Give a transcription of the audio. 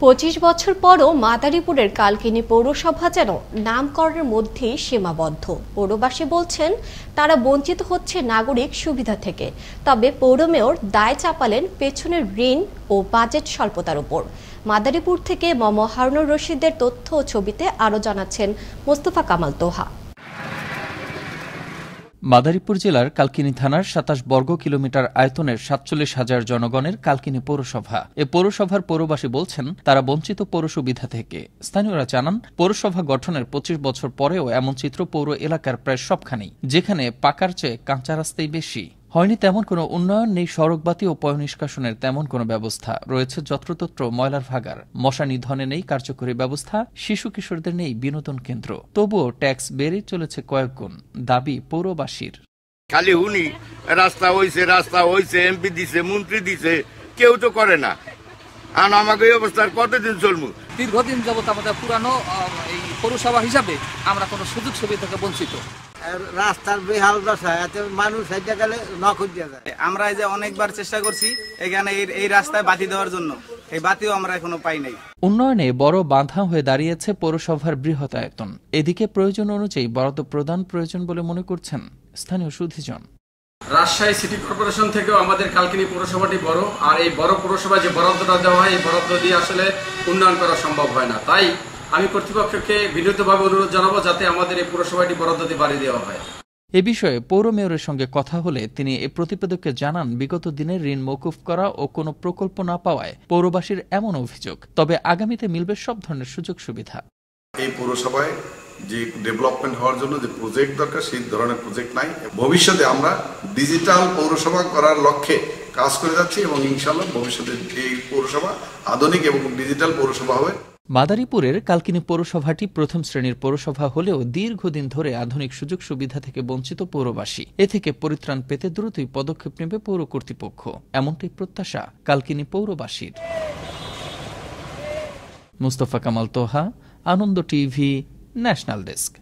25 বছর পরও মাদারীপুরের কালকিনি পৌরসভা যেন নামকরণের মধ্যেই সীমাবদ্ধ। পৌরবাসী বলছেন তারা বঞ্চিত হচ্ছে নাগরিক সুবিধা থেকে। তবে পৌর মেয়র দায় চাপালেন পেছনের ঋণ ও বাজেট স্বল্পতার উপর। মাদারীপুর থেকে হারুনুর রশিদের তথ্য ও ছবিতে আরও জানাচ্ছেন মোস্তফা কামাল তোহা। মাদারীপুর জেলার কালকিনি থানার 27 বর্গ কিলোমিটার আয়তনের 47,000 জনগণের কালকিনি পৌরসভা। এ পৌরসভার পৌরবাসী বলছেন তারা বঞ্চিত পৌর সুবিধা থেকে। স্থানীয়রা জানান পৌরসভা গঠনের 25 বছর পরেও এমন চিত্র পৌর এলাকার প্রায় সবখানেই, যেখানে পাকার চেয়ে কাঁচা রাস্তাই বেশি। হয়নি তেমন কোনো উন্নয়ন, নেই সড়কবাতি ও পয় নিষ্কাশনের তেমন কোনো ব্যবস্থা, রয়েছে যত্রতত্র ময়লার ভাগার, মশা নিধনে নেই কার্যকরী ব্যবস্থা, শিশু কিশোরদের নেই বিনোদন কেন্দ্র। তবুও ট্যাক্স বেড়ে চলেছে কয়েক গুণ, দাবি পৌরবাসীর। খালি উনি রাস্তা হইছে এমপি দিছে, মন্ত্রী দিছে, কেউ তো করে না। আর আমাকে এই অবস্থার কতদিন চলবো? দীর্ঘদিন যাবত আমাদের পুরানো এই পৌরসভা হিসাবে আমরা কোনো সুযোগ সুবিধা থেকে বঞ্চিত। রাস্তার বেহাল দশা, এতে মানুষ হেঁটে গেলে নখুন দিয়ে যায়। আমরা এই যে অনেকবার চেষ্টা করছি এখানে এই রাস্তায় বাতি দেওয়ার জন্য, এই বাতিও আমরা এখনো পাই নাই। উন্নয়নে বড় বাধা হয়ে দাঁড়িয়েছে পৌরসভার বৃহৎ আয়তন। এদিকে প্রয়োজন অনুযায়ী বরাদ্দ প্রদান প্রয়োজন বলে মনে করছেন স্থানীয় সুধীজন। রাজশাহী সিটি কর্পোরেশন থেকেও আমাদের কালকিনি পৌরসভাটি বড়, আর এই বড় পৌরসভায় যে বরাদ্দটা দেওয়া হয় এই বরাদ্দ দিয়ে আসলে উন্নয়ন করা সম্ভব হয় না। তাই আমি কর্তৃপক্ষকে বিনীতভাবে অনুরোধ জানাবো যাতে আমাদের এই পৌরসভাটি বরাদ্দটি বাড়িয়ে দেওয়া হয়। এ বিষয়ে পৌর মেয়রের সঙ্গে কথা হলে তিনি এ প্রতিবেদককে জানান বিগত দিনে ঋণ মওকুফ করা ও কোনো প্রকল্প না পাওয়ায় পৌরবাসীর এমন অভিযোগ। তবে আগামীতে মিলবে সব ধরনের সুযোগ সুবিধা। এই পৌরসভায় যে ডেভেলপমেন্ট হওয়ার জন্য যে প্রজেক্ট দরকার সেই ধরনের প্রজেক্ট নাই। ভবিষ্যতে আমরা ডিজিটাল পৌরসভা করার লক্ষ্যে কাজ করে যাচ্ছি এবং ইনশাআল্লাহ ভবিষ্যতে এই পৌরসভা আধুনিক এবং ডিজিটাল পৌরসভা হবে। মাদারীপুরের কালকিনি পৌরসভাটি প্রথম শ্রেণীর পৌরসভা হলেও দীর্ঘদিন ধরে আধুনিক সুযোগ সুবিধা থেকে বঞ্চিত পৌরবাসী। এ থেকে পরিত্রাণ পেতে দ্রুতই পদক্ষেপ নেবে পৌর কর্তৃপক্ষ, এমনটাই প্রত্যাশা কালকিনি পৌরবাসীর। মোস্তফা কামাল তোহা, আনন্দ টিভি, ন্যাশনাল ডেস্ক।